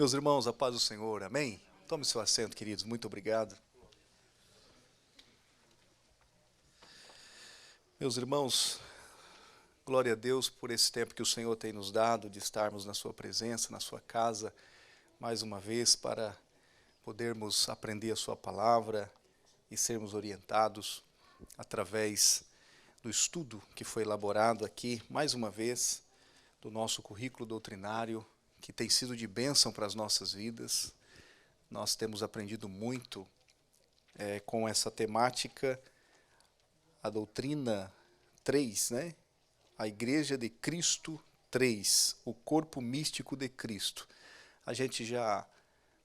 Meus irmãos, a paz do Senhor, amém? Tome seu assento, queridos, muito obrigado. Meus irmãos, glória a Deus por esse tempo que o Senhor tem nos dado de estarmos na sua presença, na sua casa, mais uma vez para podermos aprender a sua palavra e sermos orientados através do estudo que foi elaborado aqui, mais uma vez, do nosso currículo doutrinário, que tem sido de bênção para as nossas vidas. Nós temos aprendido muito com essa temática, a doutrina 3, né? A Igreja de Cristo 3, o corpo místico de Cristo. A gente já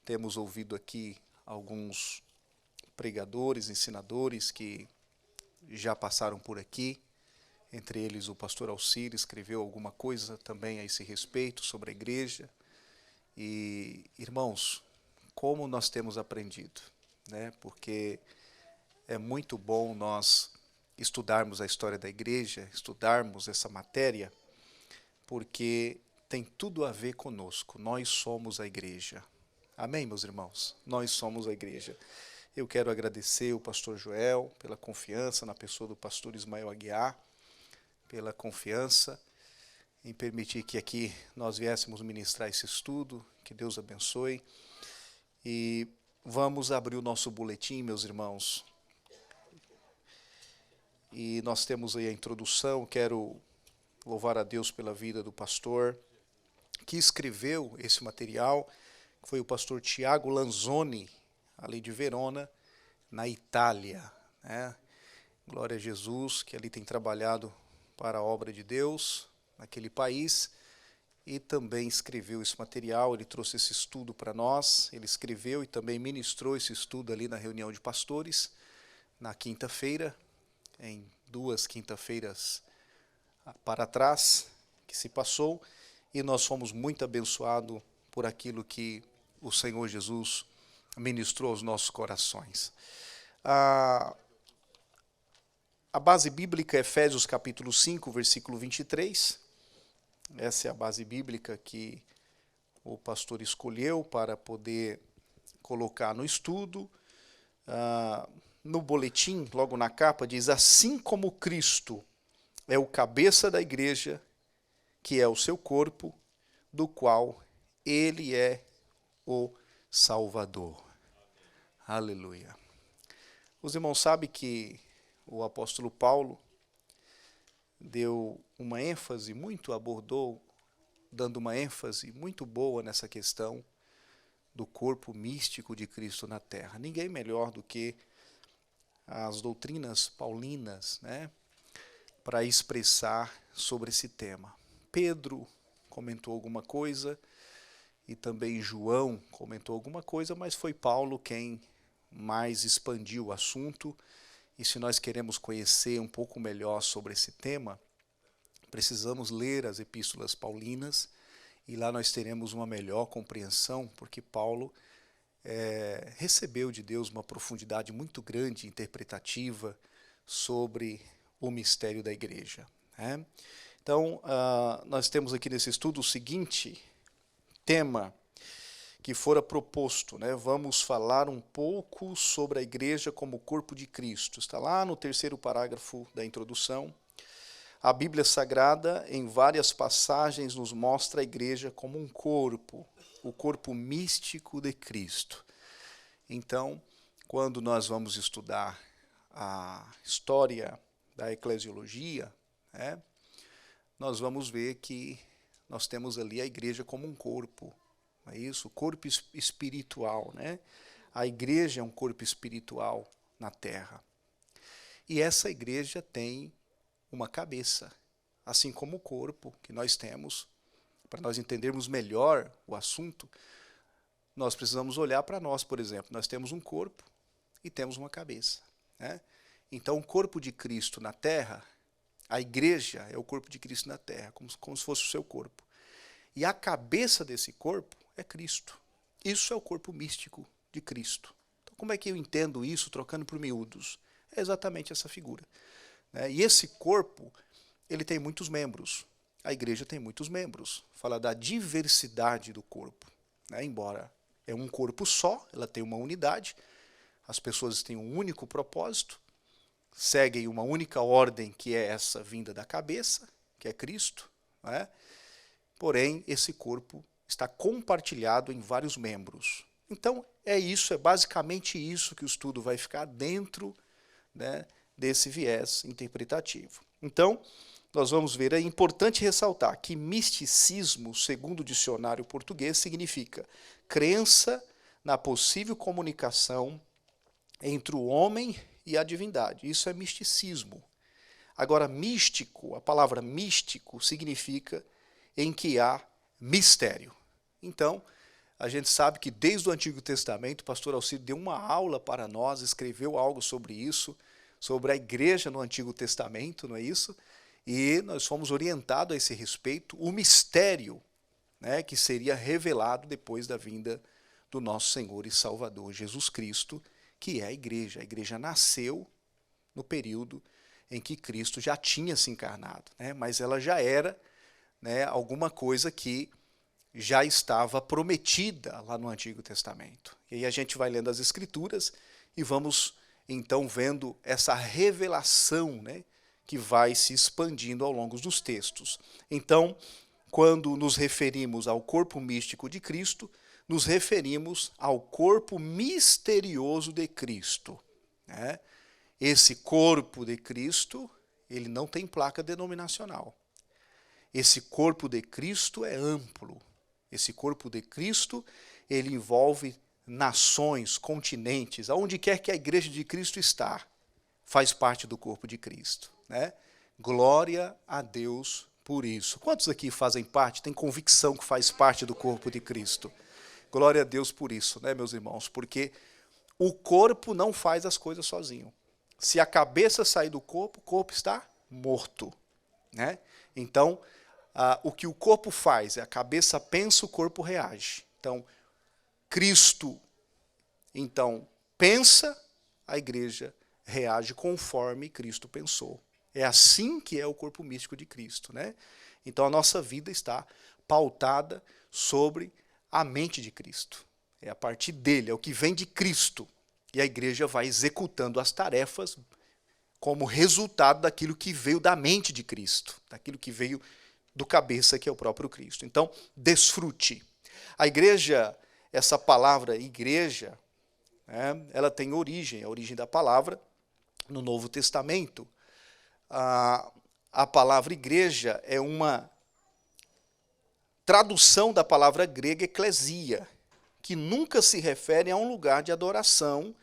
temos ouvido aqui alguns pregadores, ensinadores que já passaram por aqui, entre eles o pastor Alcir escreveu alguma coisa também a esse respeito sobre a igreja. E, irmãos, como nós temos aprendido, né? Porque é muito bom nós estudarmos a história da igreja, estudarmos essa matéria, porque tem tudo a ver conosco. Nós somos a igreja. Amém, meus irmãos? Nós somos a igreja. Eu quero agradecer o pastor Joel pela confiança na pessoa do pastor Ismael Aguiar, pela confiança em permitir que aqui nós viéssemos ministrar esse estudo. Que Deus abençoe. E vamos abrir o nosso boletim, meus irmãos. E nós temos aí a introdução. Quero louvar a Deus pela vida do pastor que escreveu esse material, que foi o pastor Tiago Lanzoni, ali de Verona, na Itália, né? Glória a Jesus, que ali tem trabalhado para a obra de Deus naquele país, e também escreveu esse material. Ele trouxe esse estudo para nós, ele escreveu e também ministrou esse estudo ali na reunião de pastores, na quinta-feira, em 2 quinta-feiras para trás, que se passou, e nós fomos muito abençoados por aquilo que o Senhor Jesus ministrou aos nossos corações. A base bíblica é Efésios capítulo 5, versículo 23. Essa é a base bíblica que o pastor escolheu para poder colocar no estudo. No boletim, logo na capa, diz: assim como Cristo é o cabeça da igreja, que é o seu corpo, do qual ele é o Salvador. Aleluia. Os irmãos sabem que o apóstolo Paulo deu uma ênfase dando uma ênfase muito boa nessa questão do corpo místico de Cristo na terra. Ninguém melhor do que as doutrinas paulinas, né, para expressar sobre esse tema. Pedro comentou alguma coisa e também João comentou alguma coisa, mas foi Paulo quem mais expandiu o assunto. E se nós queremos conhecer um pouco melhor sobre esse tema, precisamos ler as epístolas paulinas, e lá nós teremos uma melhor compreensão, porque Paulo recebeu de Deus uma profundidade muito grande, interpretativa, sobre o mistério da igreja, né? Então, nós temos aqui nesse estudo o seguinte tema que fora proposto, né? Vamos falar um pouco sobre a igreja como corpo de Cristo. Está lá no 3º parágrafo da introdução. A Bíblia Sagrada, em várias passagens, nos mostra a igreja como um corpo, o corpo místico de Cristo. Então, quando nós vamos estudar a história da eclesiologia, né, nós vamos ver que nós temos ali a igreja como um corpo. É isso, o corpo espiritual, né? A igreja é um corpo espiritual na terra. E essa igreja tem uma cabeça, assim como o corpo que nós temos. Para nós entendermos melhor o assunto, nós precisamos olhar para nós, por exemplo. Nós temos um corpo e temos uma cabeça, né? Então, o corpo de Cristo na terra, a igreja é o corpo de Cristo na terra, como se fosse o seu corpo. E a cabeça desse corpo é Cristo. Isso é o corpo místico de Cristo. Então, como é que eu entendo isso, trocando por miúdos? É exatamente essa figura, né? E esse corpo, ele tem muitos membros. A igreja tem muitos membros. Fala da diversidade do corpo. né? Embora é um corpo só, ela tem uma unidade, as pessoas têm um único propósito, seguem uma única ordem, que é essa vinda da cabeça, que é Cristo, né? Porém, esse corpo está compartilhado em vários membros. Então, é basicamente isso que o estudo vai ficar dentro, né, desse viés interpretativo. Então, nós vamos ver, é importante ressaltar que misticismo, segundo o dicionário português, significa crença na possível comunicação entre o homem e a divindade. Isso é misticismo. Agora, místico, a palavra místico significa em que há mistério. Então, a gente sabe que desde o Antigo Testamento, o pastor Alcide deu uma aula para nós, escreveu algo sobre isso, sobre a igreja no Antigo Testamento, não é isso? E nós fomos orientados a esse respeito, o mistério, né, que seria revelado depois da vinda do nosso Senhor e Salvador Jesus Cristo, que é a igreja. A igreja nasceu no período em que Cristo já tinha se encarnado, né, mas ela já era, né, alguma coisa que já estava prometida lá no Antigo Testamento. E aí a gente vai lendo as Escrituras e vamos então vendo essa revelação, né, que vai se expandindo ao longo dos textos. Então, quando nos referimos ao corpo místico de Cristo, nos referimos ao corpo misterioso de Cristo, né? Esse corpo de Cristo, ele não tem placa denominacional. Esse corpo de Cristo é amplo. Esse corpo de Cristo, ele envolve nações, continentes, aonde quer que a igreja de Cristo está, faz parte do corpo de Cristo, né? Glória a Deus por isso. Quantos aqui fazem parte, têm convicção que faz parte do corpo de Cristo? Glória a Deus por isso, né, meus irmãos? Porque o corpo não faz as coisas sozinho. Se a cabeça sair do corpo, o corpo está morto, né? Então, o que o corpo faz é a cabeça pensa, o corpo reage. Então, Cristo, então, pensa, a igreja reage conforme Cristo pensou. É assim que é o corpo místico de Cristo, né? Então, a nossa vida está pautada sobre a mente de Cristo. É a partir dele, é o que vem de Cristo. E a igreja vai executando as tarefas como resultado daquilo que veio da mente de Cristo, daquilo que veio do cabeça, que é o próprio Cristo. Então, desfrute. A igreja, essa palavra igreja, né, ela tem origem, a origem da palavra no Novo Testamento. A palavra igreja é uma tradução da palavra grega eclesia, que nunca se refere a um lugar de adoração,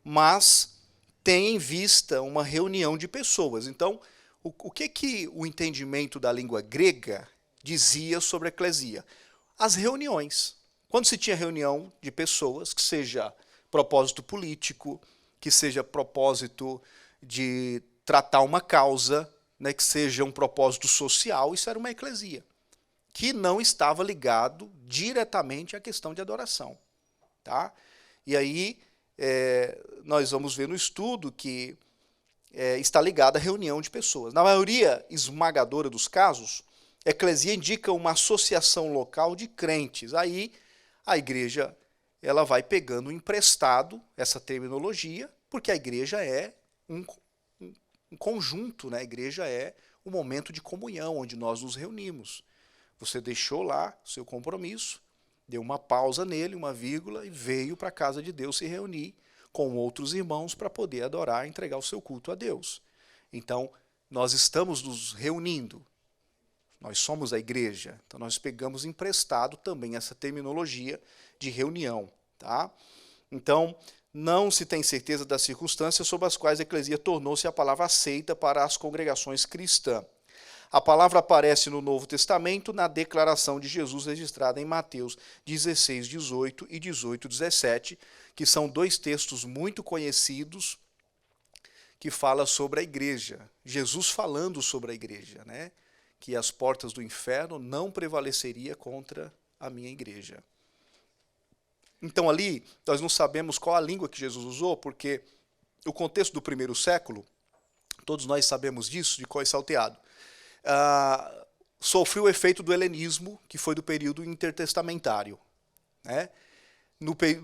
mas tem em vista uma reunião de pessoas. Então, o que o entendimento da língua grega dizia sobre a eclesia? As reuniões. Quando se tinha reunião de pessoas, que seja propósito político, que seja propósito de tratar uma causa, né, que seja um propósito social, isso era uma eclesia, que não estava ligado diretamente à questão de adoração. Tá? E aí nós vamos ver no estudo que está ligada à reunião de pessoas. Na maioria esmagadora dos casos, a eclesia indica uma associação local de crentes. Aí a igreja ela vai pegando emprestado essa terminologia, porque a igreja é um conjunto, né? A igreja é um momento de comunhão, onde nós nos reunimos. Você deixou lá o seu compromisso, deu uma pausa nele, uma vírgula, e veio para a casa de Deus se reunir com outros irmãos para poder adorar e entregar o seu culto a Deus. Então, nós estamos nos reunindo. Nós somos a igreja. Então, nós pegamos emprestado também essa terminologia de reunião. Tá? Então, não se tem certeza das circunstâncias sob as quais a eclesia tornou-se a palavra aceita para as congregações cristãs. A palavra aparece no Novo Testamento na declaração de Jesus registrada em Mateus 16, 18 e 18, 17, que são dois textos muito conhecidos que falam sobre a igreja. Jesus falando sobre a igreja, né? Que as portas do inferno não prevaleceria contra a minha igreja. Então ali nós não sabemos qual a língua que Jesus usou, porque o contexto do primeiro século, todos nós sabemos disso, de cor salteado, sofreu o efeito do helenismo, que foi do período intertestamentário. né?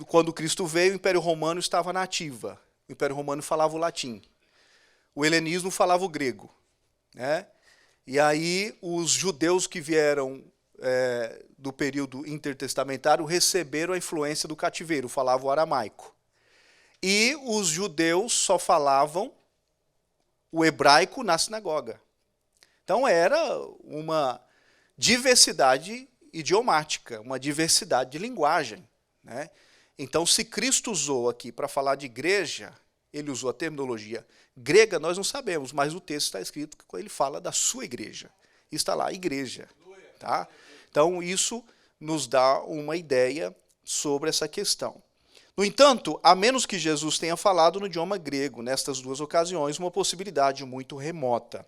Quando Cristo veio, o Império Romano estava na ativa. O Império Romano falava o latim. O helenismo falava o grego, né? E aí os judeus que vieram do período intertestamentário receberam a influência do cativeiro, falavam o aramaico. E os judeus só falavam o hebraico na sinagoga. Então era uma diversidade idiomática, uma diversidade de linguagem, né? Então, se Cristo usou aqui para falar de igreja, ele usou a terminologia grega, nós não sabemos, mas o texto está escrito que ele fala da sua igreja. Está lá, igreja. Tá? Então, isso nos dá uma ideia sobre essa questão. No entanto, a menos que Jesus tenha falado no idioma grego, nestas duas ocasiões, uma possibilidade muito remota.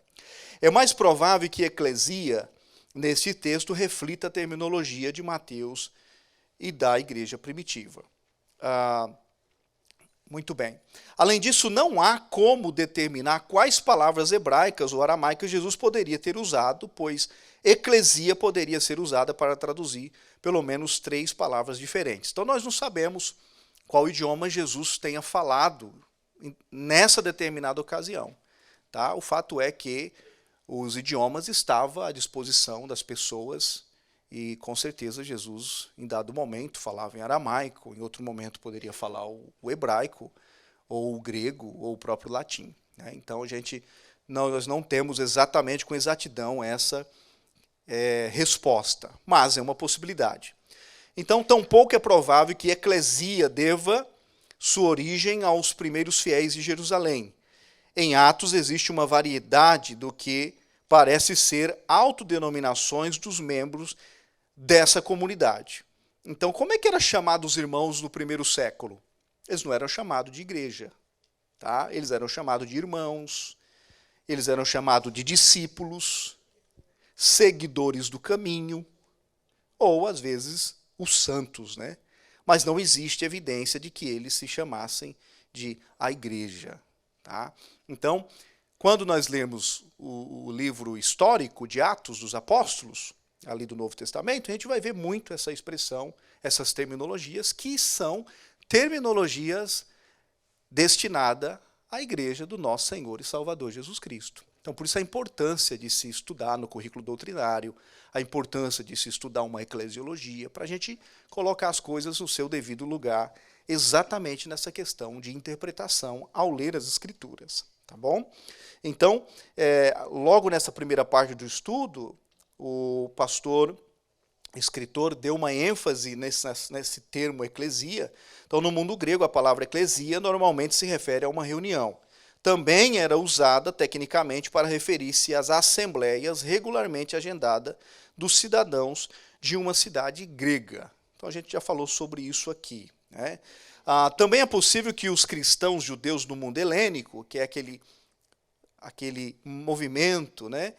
É mais provável que eclesia, neste texto, reflita a terminologia de Mateus e da igreja primitiva. Muito bem. Além disso, não há como determinar quais palavras hebraicas ou aramaicas Jesus poderia ter usado, pois eclesia poderia ser usada para traduzir pelo menos 3 palavras diferentes. Então nós não sabemos qual idioma Jesus tenha falado nessa determinada ocasião. Tá? O fato é que os idiomas estavam à disposição das pessoas e com certeza Jesus, em dado momento, falava em aramaico, em outro momento poderia falar o hebraico, ou o grego, ou o próprio latim. Né? Então nós não temos exatamente com exatidão essa resposta, mas é uma possibilidade. Então, tampouco é provável que eclesia deva sua origem aos primeiros fiéis de Jerusalém. Em Atos existe uma variedade do que parece ser autodenominações dos membros dessa comunidade. Então, como é que eram chamados os irmãos no primeiro século? Eles não eram chamados de igreja. Tá? Eles eram chamados de irmãos, eles eram chamados de discípulos, seguidores do caminho, ou, às vezes, os santos. Né? Mas não existe evidência de que eles se chamassem de a igreja. Tá? Então, quando nós lemos o livro histórico de Atos dos Apóstolos, ali do Novo Testamento, a gente vai ver muito essa expressão, essas terminologias, que são terminologias destinadas à igreja do nosso Senhor e Salvador Jesus Cristo. Então, por isso a importância de se estudar no currículo doutrinário, a importância de se estudar uma eclesiologia, para a gente colocar as coisas no seu devido lugar, exatamente nessa questão de interpretação ao ler as Escrituras. Tá bom? Então, logo nessa primeira parte do estudo, o pastor, escritor, deu uma ênfase nesse termo eclesia. Então, no mundo grego, a palavra eclesia normalmente se refere a uma reunião. Também era usada tecnicamente para referir-se às assembleias regularmente agendadas dos cidadãos de uma cidade grega. Então, a gente já falou sobre isso aqui. Né? Também é possível que os cristãos judeus do mundo helênico, que é aquele movimento, né?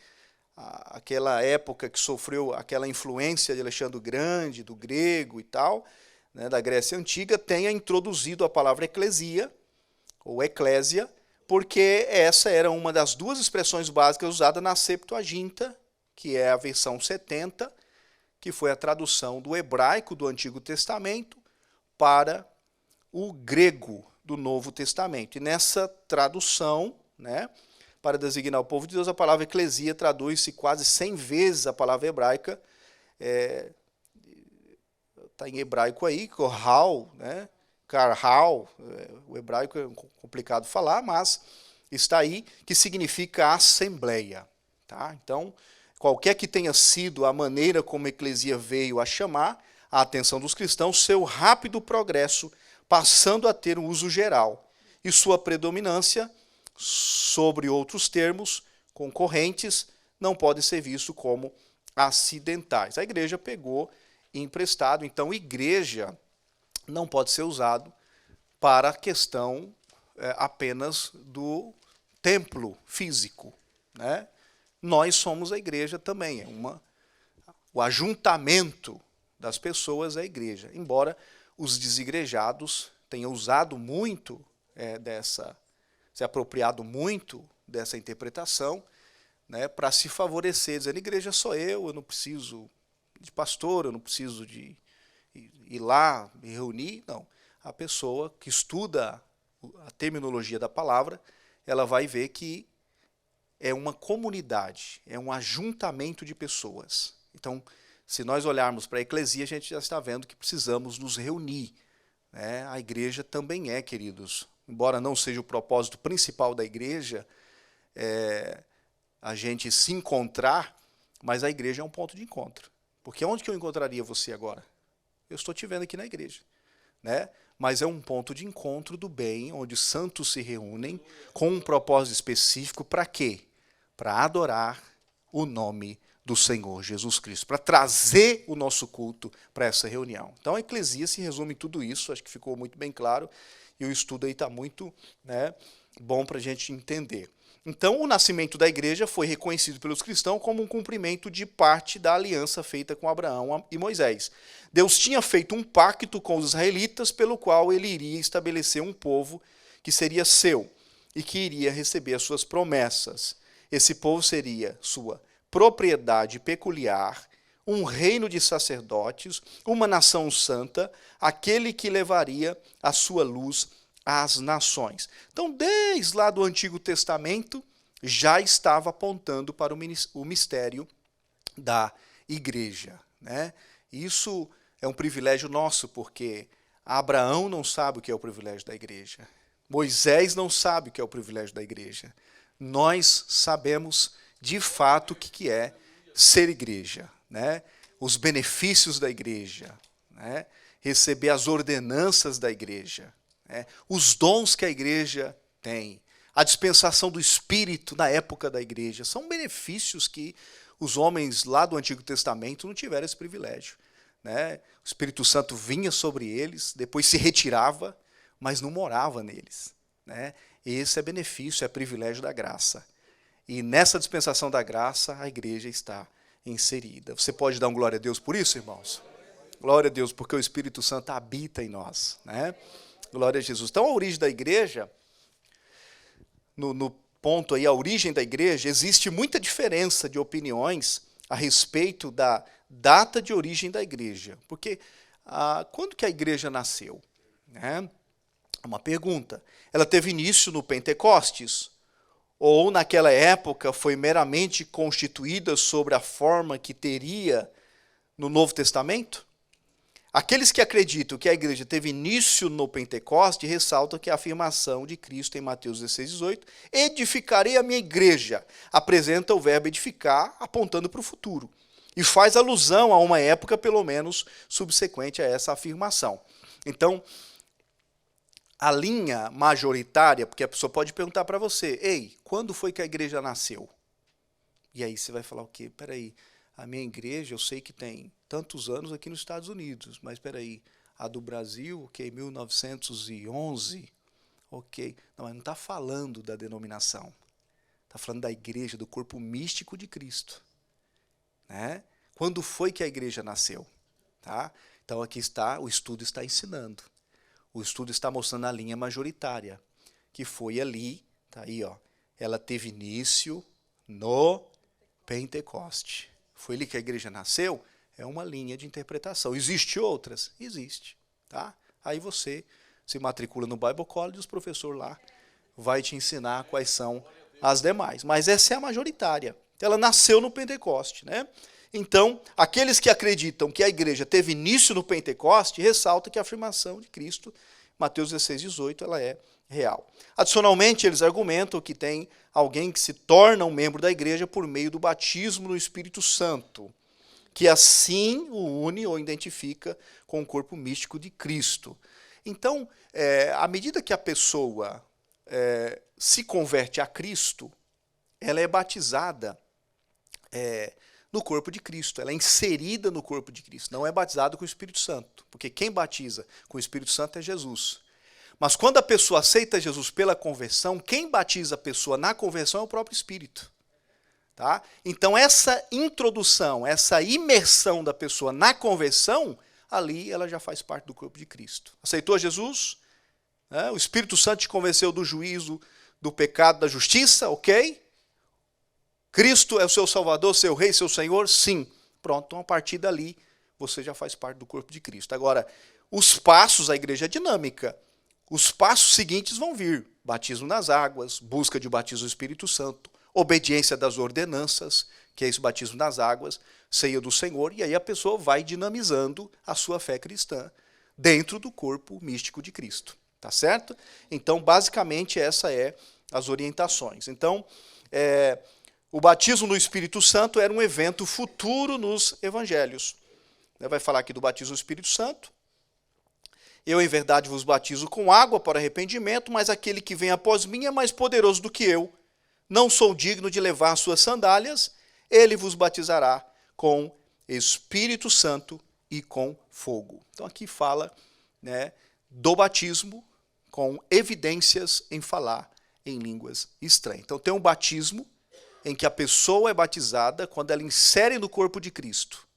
Aquela época que sofreu aquela influência de Alexandre o Grande, do grego e tal, né, da Grécia Antiga, tenha introduzido a palavra eclesia, ou eclésia, porque essa era uma das 2 expressões básicas usadas na Septuaginta, que é a versão 70, que foi a tradução do hebraico do Antigo Testamento para o grego do Novo Testamento. E nessa tradução, né, para designar o povo de Deus, a palavra eclesia traduz-se quase 100 vezes a palavra hebraica. Está em hebraico aí, korhal, né? Karhal, o hebraico é complicado falar, mas está aí, que significa assembleia. Tá? Então, qualquer que tenha sido a maneira como a eclesia veio a chamar a atenção dos cristãos, seu rápido progresso, passando a ter um uso geral, e sua predominância sobre outros termos concorrentes não podem ser vistos como acidentais. A igreja pegou emprestado, então igreja não pode ser usado para a questão apenas do templo físico. Né? Nós somos a igreja também, o ajuntamento das pessoas é a igreja, embora os desigrejados tenham usado muito se apropriado muito dessa interpretação, né, para se favorecer, dizendo, igreja sou eu não preciso de pastor, eu não preciso de ir lá me reunir, não. A pessoa que estuda a terminologia da palavra, ela vai ver que é uma comunidade, é um ajuntamento de pessoas. Então, se nós olharmos para a eclesia, a gente já está vendo que precisamos nos reunir, né? A igreja também é, queridos, embora não seja o propósito principal da igreja, a gente se encontrar, mas a igreja é um ponto de encontro. Porque onde que eu encontraria você agora? Eu estou te vendo aqui na igreja, né? Mas é um ponto de encontro do bem, onde os santos se reúnem com um propósito específico. Para quê? Para adorar o nome do Senhor Jesus Cristo, para trazer o nosso culto para essa reunião. Então a eclesia se resume em tudo isso, acho que ficou muito bem claro, e o estudo aí está muito, né, bom para a gente entender. Então o nascimento da igreja foi reconhecido pelos cristãos como um cumprimento de parte da aliança feita com Abraão e Moisés. Deus tinha feito um pacto com os israelitas pelo qual ele iria estabelecer um povo que seria seu e que iria receber as suas promessas. Esse povo seria sua propriedade peculiar, um reino de sacerdotes, uma nação santa, aquele que levaria a sua luz às nações. Então, desde lá do Antigo Testamento, já estava apontando para o mistério da igreja, né? Isso é um privilégio nosso, porque Abraão não sabe o que é o privilégio da igreja. Moisés não sabe o que é o privilégio da igreja. Nós sabemos de fato o que é ser igreja, né? Os benefícios da igreja, né? Receber as ordenanças da igreja, né? Os dons que a igreja tem, a dispensação do Espírito na época da igreja, são benefícios que os homens lá do Antigo Testamento não tiveram esse privilégio, né? O Espírito Santo vinha sobre eles, depois se retirava, mas não morava neles, né? Esse é benefício, é privilégio da graça. E nessa dispensação da graça, a igreja está inserida. Você pode dar um glória a Deus por isso, irmãos? Glória a Deus, porque o Espírito Santo habita em nós, né? Glória a Jesus. Então, a origem da igreja, no ponto aí, a origem da igreja, existe muita diferença de opiniões a respeito da data de origem da igreja. Porque quando que a igreja nasceu? Né? Uma pergunta. Ela teve início no Pentecostes? Ou naquela época foi meramente constituída sobre a forma que teria no Novo Testamento? Aqueles que acreditam que a igreja teve início no Pentecoste ressaltam que a afirmação de Cristo em Mateus 16, 18, edificarei a minha igreja, apresenta o verbo edificar apontando para o futuro. E faz alusão a uma época, pelo menos, subsequente a essa afirmação. Então, a linha majoritária, porque a pessoa pode perguntar para você, ei, quando foi que a igreja nasceu? E aí você vai falar o quê? Peraí, a minha igreja eu sei que tem tantos anos aqui nos Estados Unidos, mas peraí, a do Brasil, ok, 1911, ok. Não, mas não está falando da denominação, está falando da igreja, do corpo místico de Cristo. Né? Quando foi que a igreja nasceu? Tá? Então aqui está, o estudo está ensinando. O estudo está mostrando a linha majoritária, que foi ali, tá aí, ó. Ela teve início no Pentecoste. Foi ali que a igreja nasceu? É uma linha de interpretação. Existe outras? Existe, tá? Aí você se matricula no Bible College, os professores lá vai te ensinar quais são as demais. Mas essa é a majoritária. Ela nasceu no Pentecoste, né? Então, aqueles que acreditam que a igreja teve início no Pentecoste, ressaltam que a afirmação de Cristo, Mateus 16, 18, ela é real. Adicionalmente, eles argumentam que tem alguém que se torna um membro da igreja por meio do batismo no Espírito Santo, que assim o une ou identifica com o corpo místico de Cristo. Então, à medida que a pessoa se converte a Cristo, ela é batizada no corpo de Cristo, ela é inserida no corpo de Cristo, não é batizada com o Espírito Santo, porque quem batiza com o Espírito Santo é Jesus. Mas quando a pessoa aceita Jesus pela conversão, quem batiza a pessoa na conversão é o próprio Espírito. Tá? Então essa introdução, essa imersão da pessoa na conversão, ali ela já faz parte do corpo de Cristo. Aceitou Jesus? O Espírito Santo te convenceu do juízo, do pecado, da justiça, ok? Cristo é o seu Salvador, seu Rei, seu Senhor? Sim. Pronto, então a partir dali você já faz parte do corpo de Cristo. Agora, os passos, a igreja é dinâmica. Os passos seguintes vão vir: batismo nas águas, busca de batismo do Espírito Santo, obediência das ordenanças, que é esse batismo nas águas, ceia do Senhor, e aí a pessoa vai dinamizando a sua fé cristã dentro do corpo místico de Cristo. Tá certo? Então, basicamente, essa é as orientações. Então, o batismo no Espírito Santo era um evento futuro nos evangelhos. Vai falar aqui do batismo do Espírito Santo. Eu, em verdade, vos batizo com água para arrependimento, mas aquele que vem após mim é mais poderoso do que eu. Não sou digno de levar suas sandálias. Ele vos batizará com Espírito Santo e com fogo. Então, aqui fala, né, do batismo com evidências em falar em línguas estranhas. Então, tem um batismo em que a pessoa é batizada quando ela insere no corpo de Cristo.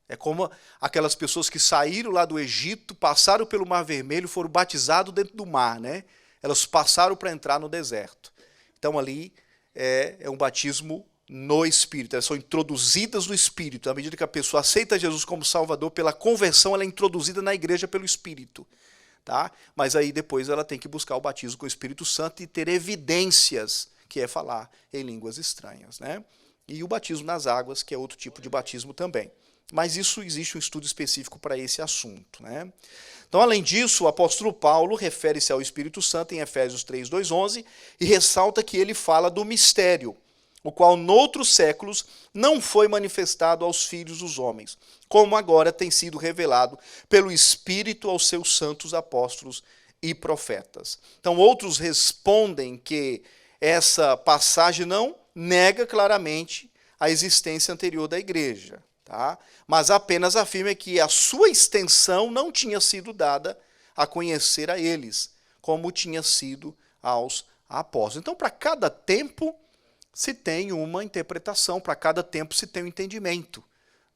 É como aquelas pessoas que saíram lá do Egito, passaram pelo Mar Vermelho, foram batizados dentro do mar, né? Elas passaram para entrar no deserto. Então ali é um batismo no Espírito. Elas são introduzidas no Espírito. À medida que a pessoa aceita Jesus como Salvador, pela conversão ela é introduzida na igreja pelo Espírito. Tá? Mas aí depois ela tem que buscar o batismo com o Espírito Santo e ter evidências, que é falar em línguas estranhas, né? E o batismo nas águas, que é outro tipo de batismo também. Mas isso existe um estudo específico para esse assunto, né? Então, além disso, o apóstolo Paulo refere-se ao Espírito Santo em Efésios 3, 2, 11 e ressalta que ele fala do mistério, o qual noutros séculos não foi manifestado aos filhos dos homens, como agora tem sido revelado pelo Espírito aos seus santos apóstolos e profetas. Então, outros respondem que essa passagem não nega claramente a existência anterior da igreja, tá? Mas apenas afirma que a sua extensão não tinha sido dada a conhecer a eles, como tinha sido aos apóstolos. Então, para cada tempo se tem uma interpretação, para cada tempo se tem um entendimento,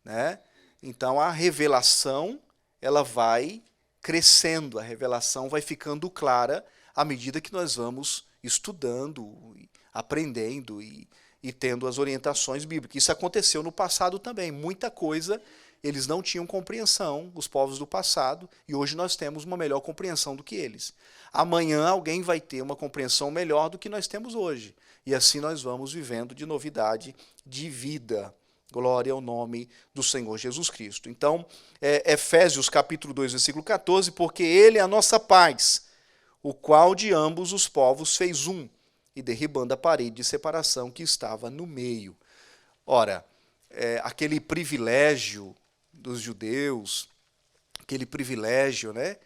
né? Então, a revelação ela vai crescendo, a revelação vai ficando clara à medida que nós vamos estudando, aprendendo e tendo as orientações bíblicas. Isso aconteceu no passado também. Muita coisa eles não tinham compreensão, os povos do passado, e hoje nós temos uma melhor compreensão do que eles. Amanhã alguém vai ter uma compreensão melhor do que nós temos hoje. E assim nós vamos vivendo de novidade de vida. Glória ao nome do Senhor Jesus Cristo. Então, Efésios capítulo 2, versículo 14, porque ele é a nossa paz, o qual de ambos os povos fez um, e derribando a parede de separação que estava no meio. Ora, aquele privilégio dos judeus, aquele privilégio, né,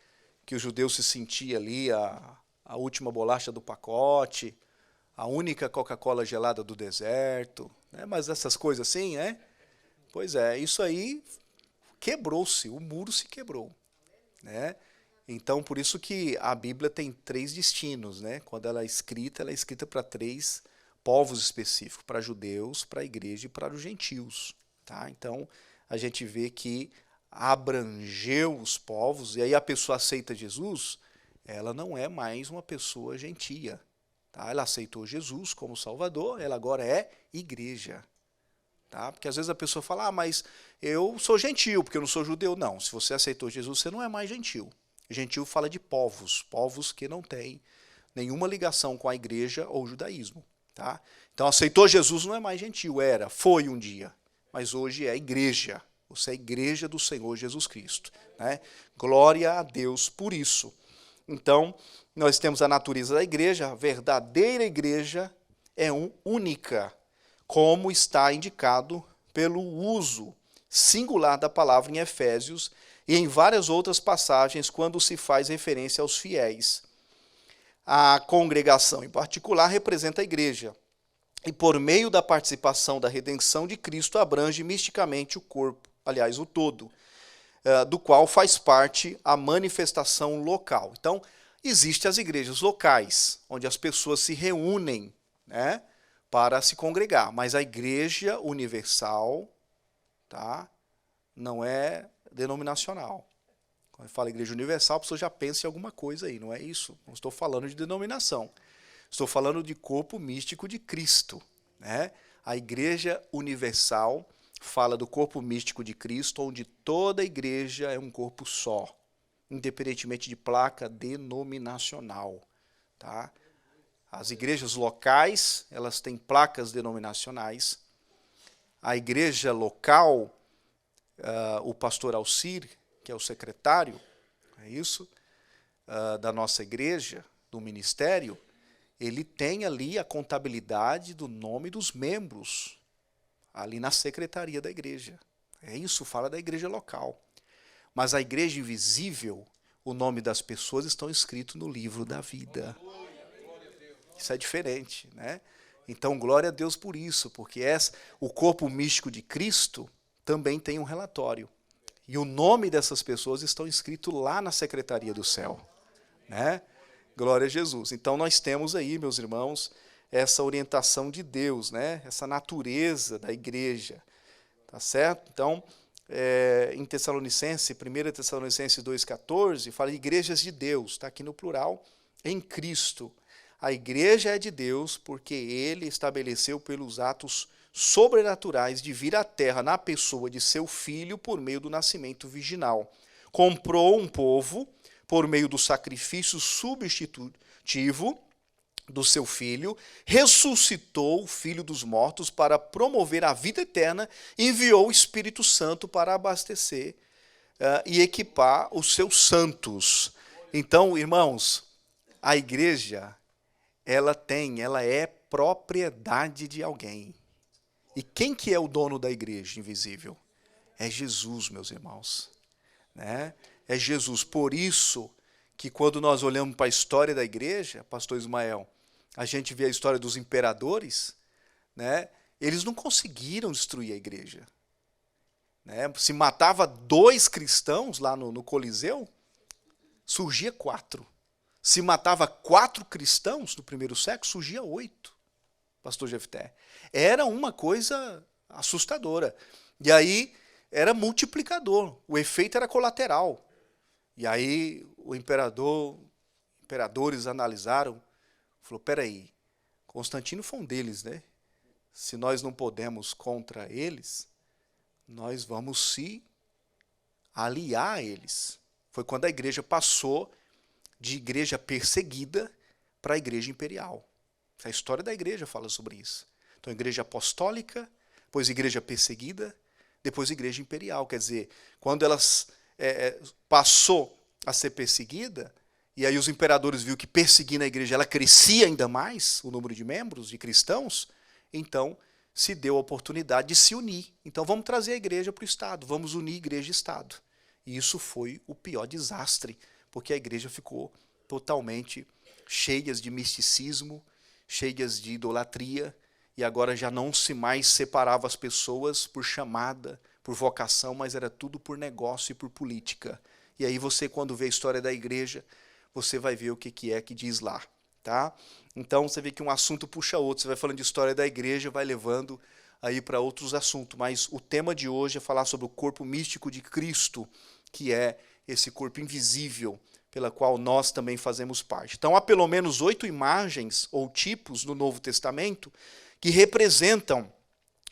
que o judeu se sentia ali a última bolacha do pacote, a única Coca-Cola gelada do deserto, né, mas essas coisas assim, né? Pois é, isso aí quebrou-se, o muro se quebrou, né? Então, por isso que a Bíblia tem 3 destinos, né? Quando ela é escrita para 3 povos específicos, para judeus, para a igreja e para os gentios, tá? Então, a gente vê que abrangeu os povos, e aí a pessoa aceita Jesus, ela não é mais uma pessoa gentia, tá? Ela aceitou Jesus como Salvador, ela agora é igreja, tá? Porque às vezes a pessoa fala, mas eu sou gentil, porque eu não sou judeu. Não, se você aceitou Jesus, você não é mais gentil. Gentil fala de povos, povos que não têm nenhuma ligação com a igreja ou o judaísmo, tá? Então, aceitou Jesus não é mais gentil, foi um dia, mas hoje é igreja. Você é a igreja do Senhor Jesus Cristo, né? Glória a Deus por isso. Então, nós temos a natureza da igreja, a verdadeira igreja é única, como está indicado pelo uso singular da palavra em Efésios e em várias outras passagens quando se faz referência aos fiéis. A congregação, em particular, representa a igreja. E por meio da participação da redenção de Cristo, abrange misticamente o corpo, aliás, o todo, do qual faz parte a manifestação local. Então, existem as igrejas locais, onde as pessoas se reúnem, né, para se congregar. Mas a igreja universal, tá, não é denominacional. Quando fala igreja universal, a pessoa já pensa em alguma coisa aí, não é isso? Não estou falando de denominação. Estou falando de corpo místico de Cristo, né? A igreja universal fala do corpo místico de Cristo, onde toda a igreja é um corpo só, independentemente de placa denominacional. Tá? As igrejas locais, elas têm placas denominacionais. A igreja local, o pastor Alcir, que é o secretário, é isso, da nossa igreja, do ministério, ele tem ali a contabilidade do nome dos membros, ali na secretaria da igreja. É isso, fala da igreja local. Mas a igreja invisível, o nome das pessoas estão escritos no livro da vida. Isso é diferente, né? Então, glória a Deus por isso, porque o corpo místico de Cristo também tem um relatório. E o nome dessas pessoas estão escritos lá na secretaria do céu, né? Glória a Jesus. Então, nós temos aí, meus irmãos, essa orientação de Deus, né? Essa natureza da igreja, tá certo? Então, em Tessalonicenses, 1 Tessalonicenses 2,14, fala igrejas de Deus, está aqui no plural, em Cristo. A igreja é de Deus porque ele estabeleceu pelos atos sobrenaturais de vir à terra na pessoa de seu filho por meio do nascimento virginal. Comprou um povo por meio do sacrifício substitutivo do seu filho, ressuscitou o filho dos mortos para promover a vida eterna e enviou o Espírito Santo para abastecer e equipar os seus santos. Então, irmãos, a igreja, ela é propriedade de alguém. E quem que é o dono da igreja invisível? É Jesus, meus irmãos. Né? É Jesus. Por isso que quando nós olhamos para a história da igreja, pastor Ismael, a gente vê a história dos imperadores, né? Eles não conseguiram destruir a igreja. Né? Se matava 2 cristãos lá no Coliseu, surgia 4. Se matava 4 cristãos no primeiro século, surgia 8, pastor Jefté. Era uma coisa assustadora. E aí era multiplicador, o efeito era colateral. E aí imperadores analisaram, falou, peraí, Constantino foi um deles, né? Se nós não podemos contra eles, nós vamos se aliar a eles. Foi quando a igreja passou de igreja perseguida para a igreja imperial. A história da igreja fala sobre isso. Então, igreja apostólica, depois igreja perseguida, depois igreja imperial. Quer dizer, quando elas passou a ser perseguida, e aí os imperadores viram que perseguindo a igreja ela crescia ainda mais, o número de membros, de cristãos, então se deu a oportunidade de se unir. Então vamos trazer a igreja para o Estado, vamos unir igreja e Estado. E isso foi o pior desastre, porque a igreja ficou totalmente cheias de misticismo, cheias de idolatria, e agora já não se mais separava as pessoas por chamada, por vocação, mas era tudo por negócio e por política. E aí você, quando vê a história da igreja, você vai ver o que é que diz lá. Tá? Então você vê que um assunto puxa outro, você vai falando de história da igreja, vai levando aí para outros assuntos, mas o tema de hoje é falar sobre o corpo místico de Cristo, que é esse corpo invisível, pela qual nós também fazemos parte. Então há pelo menos 8 imagens ou tipos no Novo Testamento que representam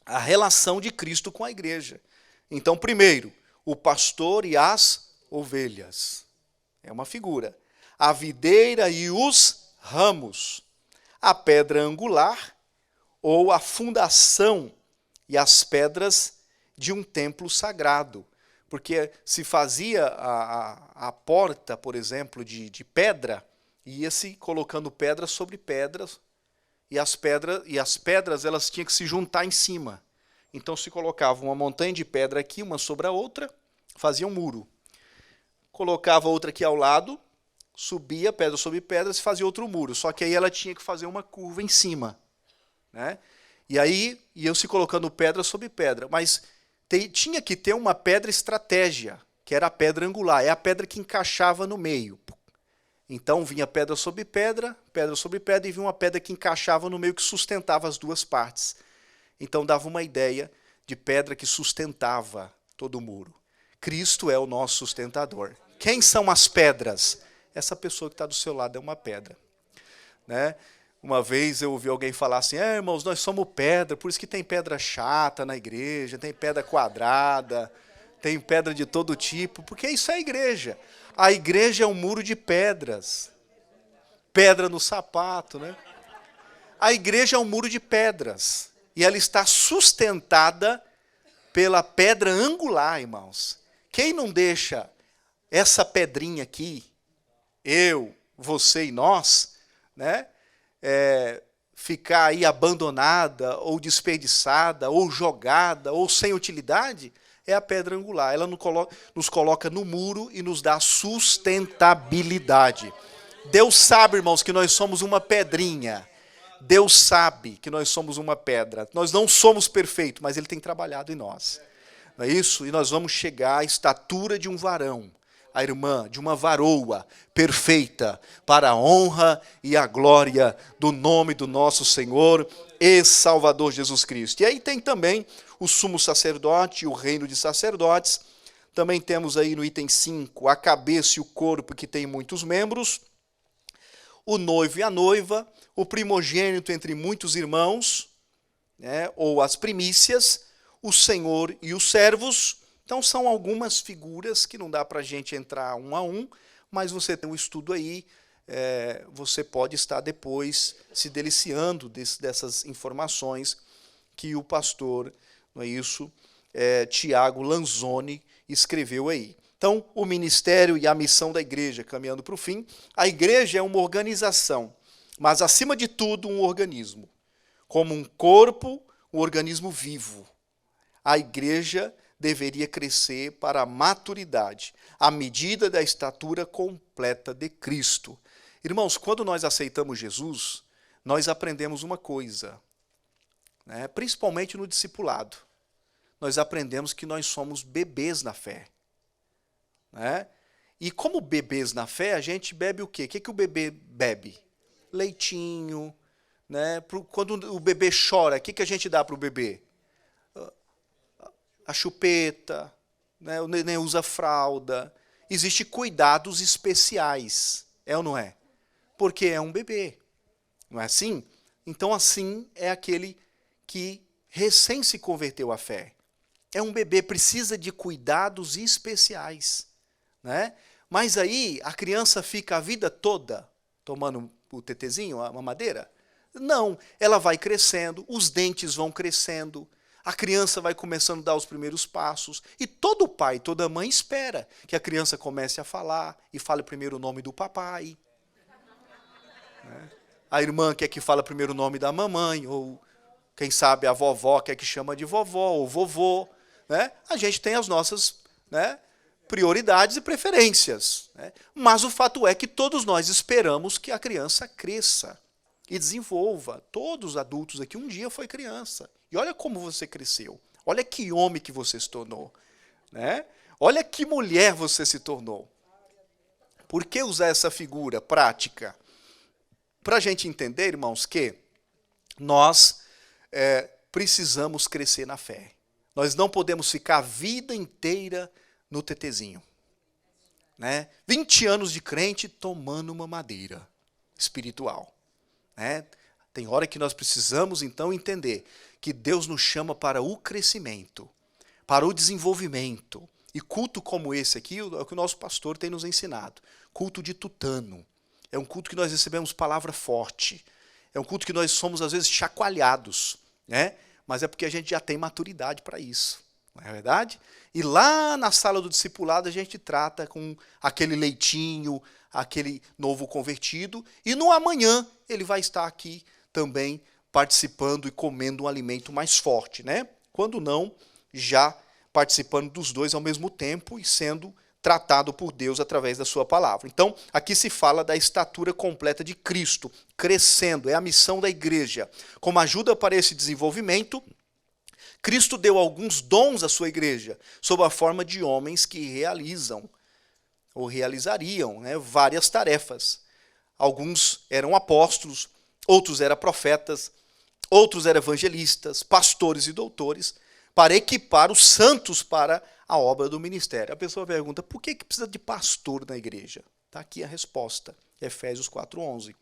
a relação de Cristo com a igreja. Então, primeiro, o pastor e as ovelhas. É uma figura. A videira e os ramos. A pedra angular ou a fundação e as pedras de um templo sagrado. Porque se fazia a porta, por exemplo, de pedra, ia-se colocando pedra sobre pedras, e as pedras elas tinham que se juntar em cima. Então se colocava uma montanha de pedra aqui, uma sobre a outra, fazia um muro. Colocava outra aqui ao lado, subia pedra sobre pedra, se fazia outro muro. Só que aí ela tinha que fazer uma curva em cima. Né? E aí iam se colocando pedra sobre pedra. Mas tinha que ter uma pedra estratégia, que era a pedra angular. É a pedra que encaixava no meio. Então vinha pedra sobre pedra e vinha uma pedra que encaixava no meio, que sustentava as duas partes. Então dava uma ideia de pedra que sustentava todo o muro. Cristo é o nosso sustentador. Quem são as pedras? Essa pessoa que está do seu lado é uma pedra. Né? Uma vez eu ouvi alguém falar assim, irmãos, nós somos pedra, por isso que tem pedra chata na igreja, tem pedra quadrada, tem pedra de todo tipo, porque isso é a igreja. A igreja é um muro de pedras, pedra no sapato, né? A igreja é um muro de pedras, e ela está sustentada pela pedra angular, irmãos. Quem não deixa essa pedrinha aqui, eu, você e nós, né, ficar aí abandonada, ou desperdiçada, ou jogada, ou sem utilidade, é a pedra angular. Ela nos coloca no muro e nos dá sustentabilidade. Deus sabe, irmãos, que nós somos uma pedrinha. Deus sabe que nós somos uma pedra. Nós não somos perfeitos, mas Ele tem trabalhado em nós. Não é isso? E nós vamos chegar à estatura de um varão, a irmã, de uma varoa perfeita, para a honra e a glória do nome do nosso Senhor e Salvador Jesus Cristo. E aí tem também o sumo sacerdote e o reino de sacerdotes. Também temos aí no item 5, a cabeça e o corpo, que tem muitos membros, o noivo e a noiva, o primogênito entre muitos irmãos, né, ou as primícias, o senhor e os servos. Então são algumas figuras que não dá para a gente entrar um a um, mas você tem um estudo aí, você pode estar depois se deliciando dessas informações que o pastor, não é isso, Tiago Lanzoni escreveu aí. Então, o ministério e a missão da igreja, caminhando para o fim. A igreja é uma organização, mas, acima de tudo, um organismo. Como um corpo, um organismo vivo. A igreja deveria crescer para a maturidade, à medida da estatura completa de Cristo. Irmãos, quando nós aceitamos Jesus, nós aprendemos uma coisa, né? Principalmente no discipulado. Nós aprendemos que nós somos bebês na fé. Né? E como bebês na fé, a gente bebe o quê? O que o bebê bebe? Leitinho. Né? Quando o bebê chora, o que a gente dá para o bebê? A chupeta, né? O neném usa fralda. Existem cuidados especiais, é ou não é? Porque é um bebê, não é assim? Então assim é aquele que recém se converteu à fé. É um bebê, precisa de cuidados especiais. Né? Mas aí a criança fica a vida toda tomando o tetezinho, a mamadeira? Não, ela vai crescendo, os dentes vão crescendo, a criança vai começando a dar os primeiros passos, e todo pai, toda mãe espera que a criança comece a falar, e fale primeiro o nome do papai. Né? A irmã quer que fale primeiro o nome da mamãe, ou quem sabe a vovó quer que chama de vovó, ou vovô. Né? A gente tem as nossas... né, prioridades e preferências. Né? Mas o fato é que todos nós esperamos que a criança cresça e desenvolva. Todos os adultos aqui um dia foi criança. E olha como você cresceu. Olha que homem que você se tornou. Né? Olha que mulher você se tornou. Por que usar essa figura prática? Para a gente entender, irmãos, que nós precisamos crescer na fé. Nós não podemos ficar a vida inteira no tetezinho. Né? 20 anos de crente tomando uma madeira espiritual. Né? Tem hora que nós precisamos, então, entender que Deus nos chama para o crescimento, para o desenvolvimento. E culto como esse aqui é o que o nosso pastor tem nos ensinado. Culto de tutano. É um culto que nós recebemos palavra forte. É um culto que nós somos, às vezes, chacoalhados. Né? Mas é porque a gente já tem maturidade para isso. Não é verdade? E lá na sala do discipulado a gente trata com aquele leitinho, aquele novo convertido, e no amanhã ele vai estar aqui também participando e comendo um alimento mais forte, né? Quando não, já participando dos dois ao mesmo tempo e sendo tratado por Deus através da sua palavra. Então, aqui se fala da estatura completa de Cristo, crescendo, é a missão da igreja. Como ajuda para esse desenvolvimento, Cristo deu alguns dons à sua igreja, sob a forma de homens que realizam, ou realizariam, né, várias tarefas. Alguns eram apóstolos, outros eram profetas, outros eram evangelistas, pastores e doutores, para equipar os santos para a obra do ministério. A pessoa pergunta, por que precisa de pastor na igreja? Está aqui a resposta, Efésios 4:11.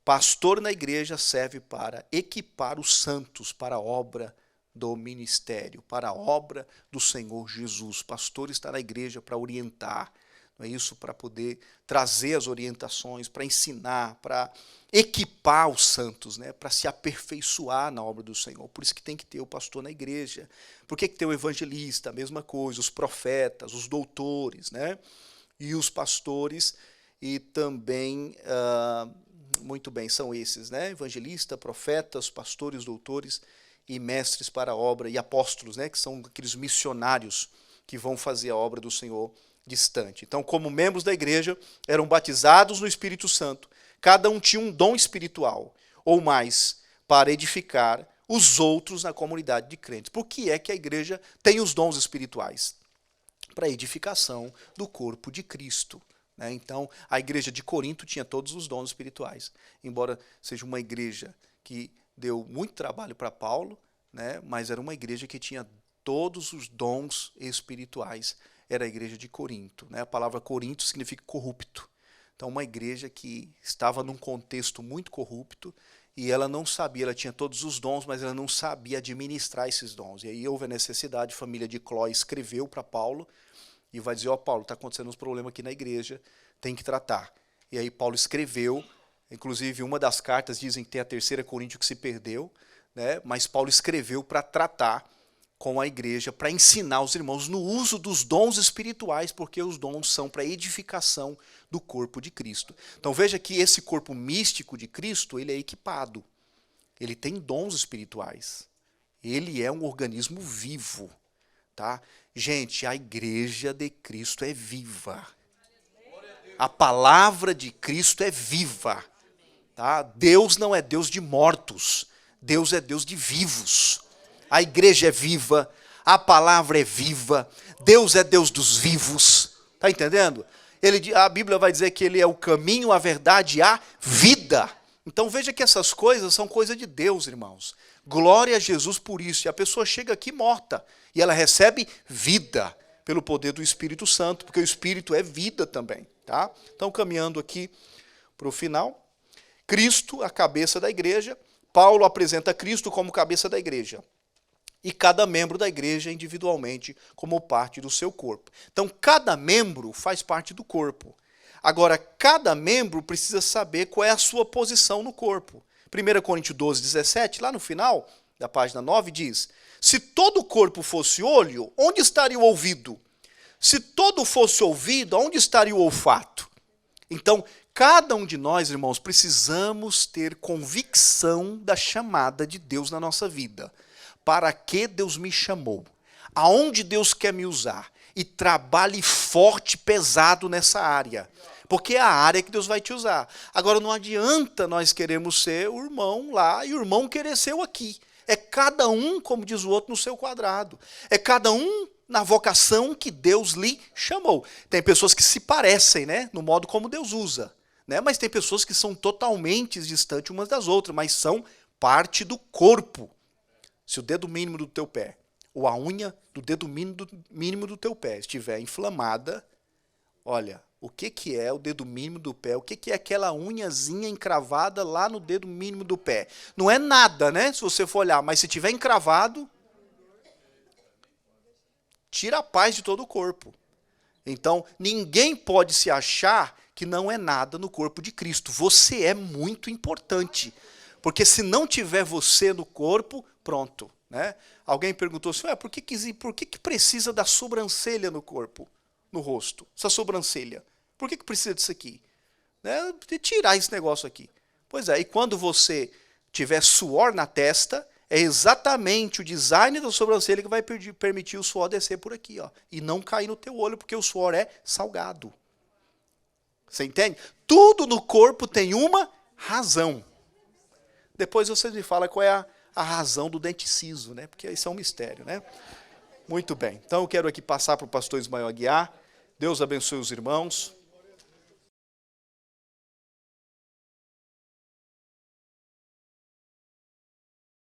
Pastor na igreja serve para equipar os santos para a obra do ministério, para a obra do Senhor Jesus. Pastor está na igreja para orientar, não é isso? Para poder trazer as orientações, para ensinar, para equipar os santos, né? Para se aperfeiçoar na obra do Senhor. Por isso que tem que ter o pastor na igreja. Por que tem o evangelista? A mesma coisa, os profetas, os doutores, né? E os pastores, e também, muito bem, são esses, né? Evangelista, profetas, pastores, doutores e mestres para a obra, e apóstolos, né? Que são aqueles missionários que vão fazer a obra do Senhor distante. Então, como membros da igreja, eram batizados no Espírito Santo. Cada um tinha um dom espiritual, ou mais, para edificar os outros na comunidade de crentes. Por que é que a igreja tem os dons espirituais? Para a edificação do corpo de Cristo. Né? Então, a igreja de Corinto tinha todos os dons espirituais. Embora seja uma igreja que deu muito trabalho para Paulo, né? Mas era uma igreja que tinha todos os dons espirituais. Era a igreja de Corinto. Né? A palavra Corinto significa corrupto. Então, uma igreja que estava num contexto muito corrupto, e ela não sabia, ela tinha todos os dons, mas ela não sabia administrar esses dons. E aí houve a necessidade, a família de Cló escreveu para Paulo, e vai dizer, ó, Paulo, está acontecendo uns problemas aqui na igreja, tem que tratar. E aí Paulo escreveu, inclusive uma das cartas dizem que tem a 3ª Coríntios que se perdeu, né? Mas Paulo escreveu para tratar com a igreja, para ensinar os irmãos no uso dos dons espirituais, porque os dons são para edificação do corpo de Cristo. Então veja que esse corpo místico de Cristo, ele é equipado. Ele tem dons espirituais. Ele é um organismo vivo. Tá? Gente, a igreja de Cristo é viva. A palavra de Cristo é viva. Tá? Deus não é Deus de mortos. Deus é Deus de vivos. A igreja é viva, a palavra é viva, Deus é Deus dos vivos. Está entendendo? A Bíblia vai dizer que ele é o caminho, a verdade e a vida. Então veja que essas coisas são coisa de Deus, irmãos. Glória a Jesus por isso. E a pessoa chega aqui morta e ela recebe vida pelo poder do Espírito Santo, porque o Espírito é vida também. Tá? Então, caminhando aqui para o final, Cristo, a cabeça da igreja. Paulo apresenta Cristo como cabeça da igreja. E cada membro da igreja individualmente como parte do seu corpo. Então, cada membro faz parte do corpo. Agora, cada membro precisa saber qual é a sua posição no corpo. 1 Coríntios 12, 17, lá no final da página 9, diz: se todo o corpo fosse olho, onde estaria o ouvido? Se todo fosse ouvido, onde estaria o olfato? Então, cada um de nós, irmãos, precisamos ter convicção da chamada de Deus na nossa vida. Para que Deus me chamou? Aonde Deus quer me usar? E trabalhe forte, pesado nessa área. Porque é a área que Deus vai te usar. Agora, não adianta nós queremos ser o irmão lá e o irmão querer ser o aqui. É cada um, como diz o outro, no seu quadrado. É cada um na vocação que Deus lhe chamou. Tem pessoas que se parecem, né, no modo como Deus usa. Né? Mas tem pessoas que são totalmente distantes umas das outras, mas são parte do corpo. Se o dedo mínimo do teu pé, ou a unha do dedo mínimo do teu pé estiver inflamada, olha, o que é o dedo mínimo do pé? O que é aquela unhazinha encravada lá no dedo mínimo do pé? Não é nada, né? Se você for olhar, mas se tiver encravado, tira a paz de todo o corpo. Então, ninguém pode se achar que não é nada no corpo de Cristo. Você é muito importante. Porque se não tiver você no corpo, pronto. Né? Alguém perguntou assim, por que precisa da sobrancelha no corpo, no rosto? Essa sobrancelha. Por que precisa disso aqui? Né? De tirar esse negócio aqui. Pois é, e quando você tiver suor na testa, é exatamente o design da sobrancelha que vai permitir o suor descer por aqui. Ó, e não cair no teu olho, porque o suor é salgado. Você entende? Tudo no corpo tem uma razão. Depois você me fala qual é a razão do dente ciso, né? Porque isso é um mistério, né? Muito bem. Então eu quero aqui passar para o pastor Ismael Aguiar. Deus abençoe os irmãos.